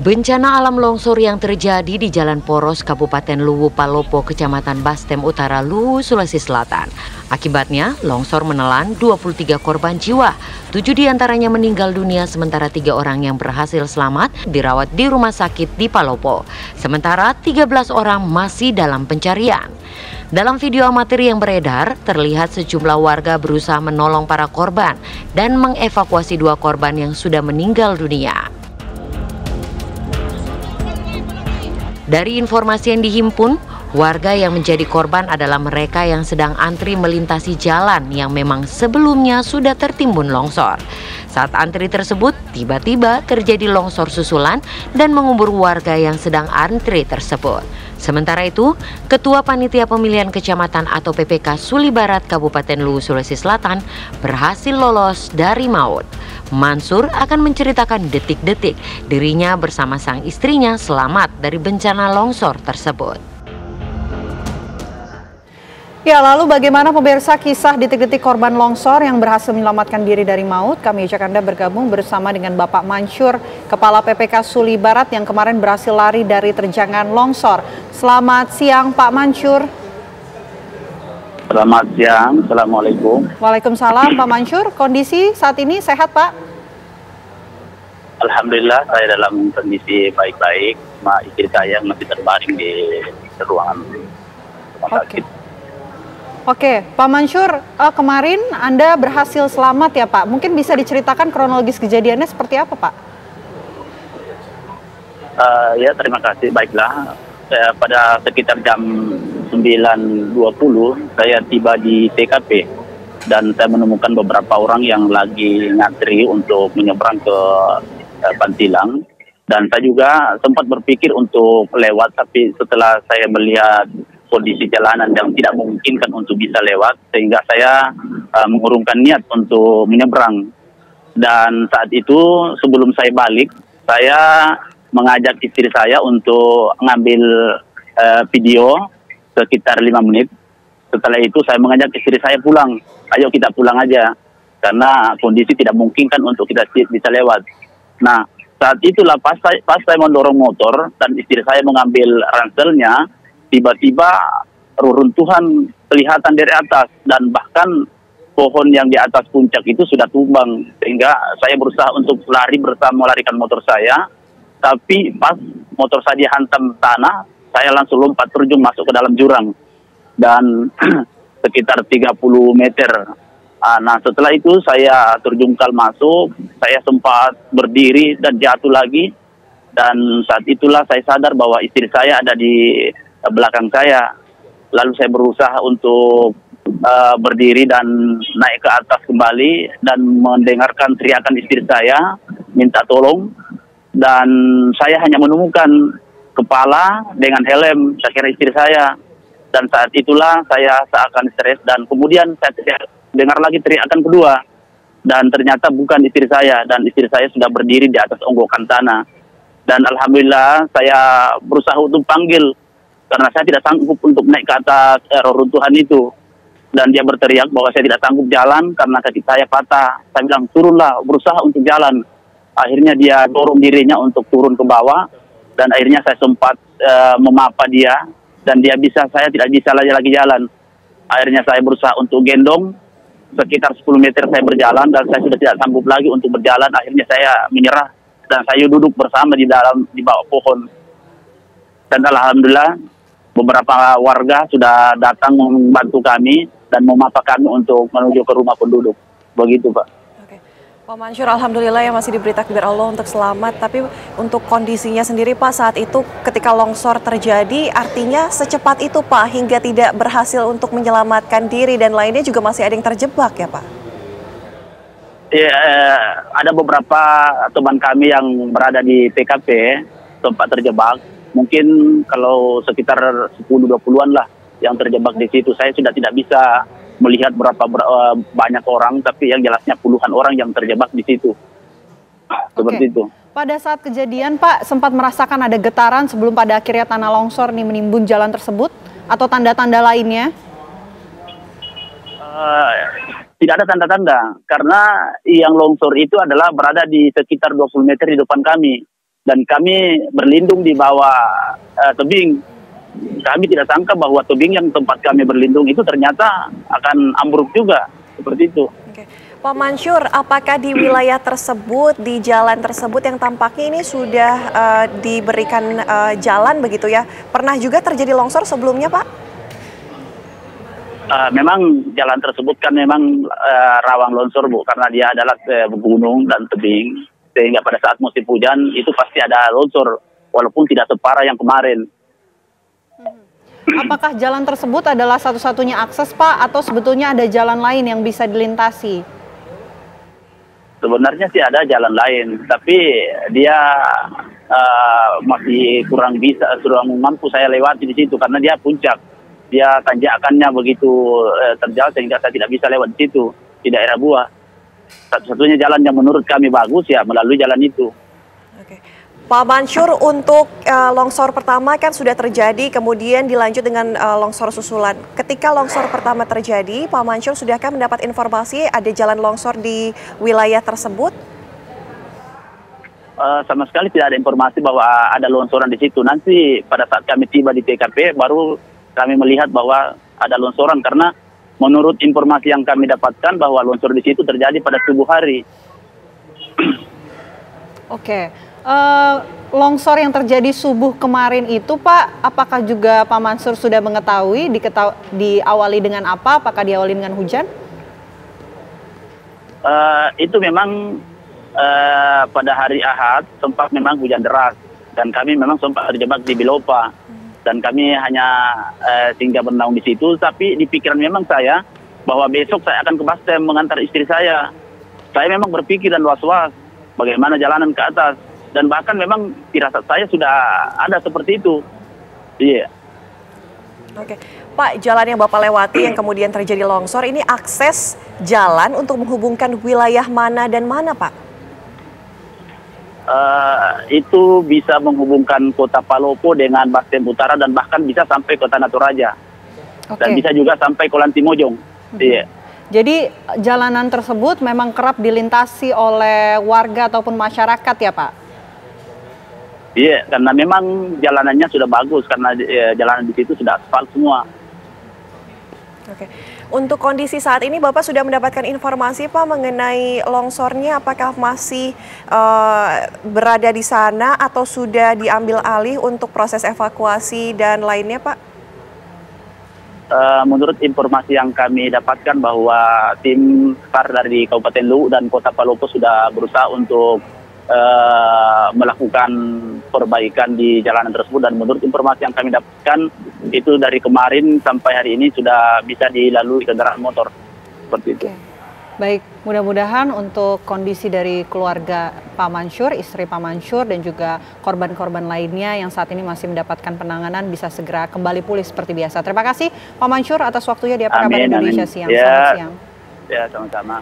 Bencana alam longsor yang terjadi di Jalan Poros, Kabupaten Luwu Palopo, Kecamatan Bastem Utara, Luwu, Sulawesi Selatan. Akibatnya, longsor menelan 23 korban jiwa. 7 diantaranya meninggal dunia, sementara 3 orang yang berhasil selamat dirawat di rumah sakit di Palopo. Sementara 13 orang masih dalam pencarian. Dalam video amatir yang beredar, terlihat sejumlah warga berusaha menolong para korban dan mengevakuasi 2 korban yang sudah meninggal dunia. Dari informasi yang dihimpun, warga yang menjadi korban adalah mereka yang sedang antri melintasi jalan yang memang sebelumnya sudah tertimbun longsor. Saat antri tersebut, tiba-tiba terjadi longsor susulan dan mengubur warga yang sedang antri tersebut. Sementara itu, Ketua Panitia Pemilihan Kecamatan atau PPK Suli Barat Kabupaten Luwu Sulawesi Selatan berhasil lolos dari maut. Mansur akan menceritakan detik-detik dirinya bersama sang istrinya selamat dari bencana longsor tersebut. Ya, lalu bagaimana pemirsa kisah detik-detik korban longsor yang berhasil menyelamatkan diri dari maut? Kami ajak Anda bergabung bersama dengan Bapak Mansur, Kepala PPK Suli Barat yang kemarin berhasil lari dari terjangan longsor. Selamat siang Pak Mansur. Selamat siang, Assalamualaikum. Waalaikumsalam Pak Mansur, kondisi saat ini sehat Pak? Alhamdulillah saya dalam kondisi baik-baik. Istri saya masih terbaring di ruangan rumah sakit. Oke, Pak Mansur, kemarin Anda berhasil selamat ya Pak. Mungkin bisa diceritakan kronologis kejadiannya seperti apa Pak? Ya, terima kasih. Baiklah, pada sekitar jam 9.20 saya tiba di TKP dan saya menemukan beberapa orang yang lagi ngantri untuk menyeberang ke Bantilang. Dan saya juga sempat berpikir untuk lewat, tapi setelah saya melihat kondisi jalanan yang tidak memungkinkan untuk bisa lewat, sehingga saya mengurungkan niat untuk menyeberang. Dan saat itu sebelum saya balik, saya mengajak istri saya untuk mengambil video sekitar 5 menit. Setelah itu saya mengajak istri saya pulang. Ayo kita pulang aja, karena kondisi tidak memungkinkan untuk kita bisa lewat. Nah, saat itulah pas saya mendorong motor dan istri saya mengambil ranselnya, tiba-tiba reruntuhan kelihatan dari atas dan bahkan pohon yang di atas puncak itu sudah tumbang, sehingga saya berusaha untuk lari melarikan motor saya, tapi pas motor saya dihantam tanah, saya langsung lompat terjun masuk ke dalam jurang dan sekitar 30 meter. Nah, setelah itu saya terjungkal masuk, saya sempat berdiri dan jatuh lagi, dan saat itulah saya sadar bahwa istri saya ada di belakang saya. Lalu saya berusaha untuk berdiri dan naik ke atas kembali dan mendengarkan teriakan istri saya minta tolong, dan saya hanya menemukan kepala dengan helm saya kira istri saya. Dan saat itulah saya seakan stres dan kemudian saya dengar lagi teriakan kedua, dan ternyata bukan istri saya, dan istri saya sudah berdiri di atas onggokan tanah. Dan alhamdulillah saya berusaha untuk panggil karena saya tidak sanggup untuk naik ke atas reruntuhan itu, dan dia berteriak bahwa saya tidak sanggup jalan karena kaki saya patah. Saya bilang turunlah, berusaha untuk jalan. Akhirnya dia dorong dirinya untuk turun ke bawah, dan akhirnya saya sempat memapa dia, dan saya tidak bisa lagi jalan. Akhirnya saya berusaha untuk gendong, sekitar 10 meter saya berjalan dan saya sudah tidak sanggup lagi untuk berjalan. Akhirnya saya menyerah dan saya duduk bersama di bawah pohon. Dan alhamdulillah beberapa warga sudah datang membantu kami dan memapa kami untuk menuju ke rumah penduduk. Begitu Pak. Pak Mansur, alhamdulillah ya masih diberi takdir Allah untuk selamat. Tapi untuk kondisinya sendiri Pak saat itu ketika longsor terjadi, artinya secepat itu Pak hingga tidak berhasil untuk menyelamatkan diri dan lainnya juga masih ada yang terjebak ya Pak? Ya, ada beberapa teman kami yang berada di TKP tempat terjebak. Mungkin kalau sekitar 10-20-an lah yang terjebak di situ. Saya sudah tidak bisa melihat berapa banyak orang, tapi yang jelasnya puluhan orang yang terjebak di situ. Seperti itu. Pada saat kejadian Pak sempat merasakan ada getaran sebelum pada akhirnya tanah longsor nih menimbun jalan tersebut atau tanda-tanda lainnya? Tidak ada tanda-tanda karena yang longsor itu adalah berada di sekitar 20 meter di depan kami. dan kami berlindung di bawah tebing. Kami tidak sangka bahwa tebing yang tempat kami berlindung itu ternyata akan ambruk juga, seperti itu. Oke. Pak Mansyur, apakah di wilayah tersebut, di jalan tersebut yang tampaknya ini sudah diberikan jalan begitu ya, pernah juga terjadi longsor sebelumnya, Pak? Memang jalan tersebut kan memang rawan longsor, Bu, karena dia adalah gunung dan tebing, sehingga pada saat musim hujan itu pasti ada longsor, walaupun tidak separah yang kemarin. Apakah jalan tersebut adalah satu-satunya akses, Pak, atau sebetulnya ada jalan lain yang bisa dilintasi? Sebenarnya sih ada jalan lain, tapi dia masih kurang mampu saya lewati di situ karena dia puncak. Dia tanjakannya begitu terjal sehingga saya tidak bisa lewat di situ, di daerah Buah. Satu-satunya jalan yang menurut kami bagus ya melalui jalan itu. Oke. Pak Mansyur, untuk longsor pertama kan sudah terjadi, kemudian dilanjut dengan longsor susulan. Ketika longsor pertama terjadi, Pak Mansyur sudahkah mendapat informasi ada jalan longsor di wilayah tersebut? Sama sekali tidak ada informasi bahwa ada longsoran di situ. Nanti pada saat kami tiba di TKP baru kami melihat bahwa ada longsoran, karena menurut informasi yang kami dapatkan bahwa longsor di situ terjadi pada subuh hari. Oke. Longsor yang terjadi subuh kemarin itu, Pak, apakah juga Pak Mansur sudah mengetahui diawali dengan apa? Apakah diawali dengan hujan? Itu memang pada hari Ahad sempat memang hujan deras dan kami memang sempat terjebak di Bilopa dan kami hanya tinggal bernaung di situ. Tapi di pikiran memang saya bahwa besok saya akan ke Bastem mengantar istri saya. Saya memang berpikir dan was-was bagaimana jalanan ke atas. Dan bahkan memang firasat saya sudah ada seperti itu. Iya. Oke, Pak, jalan yang Bapak lewati yang kemudian terjadi longsor, ini akses jalan untuk menghubungkan wilayah mana dan mana, Pak? Itu bisa menghubungkan kota Palopo dengan Bastem Utara dan bahkan bisa sampai kota Naturaja. Dan bisa juga sampai Kolantimojong. Iya. Jadi jalanan tersebut memang kerap dilintasi oleh warga ataupun masyarakat ya, Pak? Iya, karena memang jalanannya sudah bagus, karena jalanan di situ sudah aspal semua. Oke, untuk kondisi saat ini Bapak sudah mendapatkan informasi, Pak, mengenai longsornya, apakah masih berada di sana atau sudah diambil alih untuk proses evakuasi dan lainnya, Pak? Menurut informasi yang kami dapatkan bahwa tim SAR dari Kabupaten Luwu dan Kota Palopo sudah berusaha untuk melakukan perbaikan di jalanan tersebut, dan menurut informasi yang kami dapatkan itu dari kemarin sampai hari ini sudah bisa dilalui kendaraan motor seperti itu. Baik, mudah-mudahan untuk kondisi dari keluarga Pak Mansyur, istri Pak Mansyur dan juga korban-korban lainnya yang saat ini masih mendapatkan penanganan bisa segera kembali pulih seperti biasa. Terima kasih Pak Mansyur atas waktunya di Apa Kabar Indonesia Siang. Ya, selamat siang. Ya, sama-sama.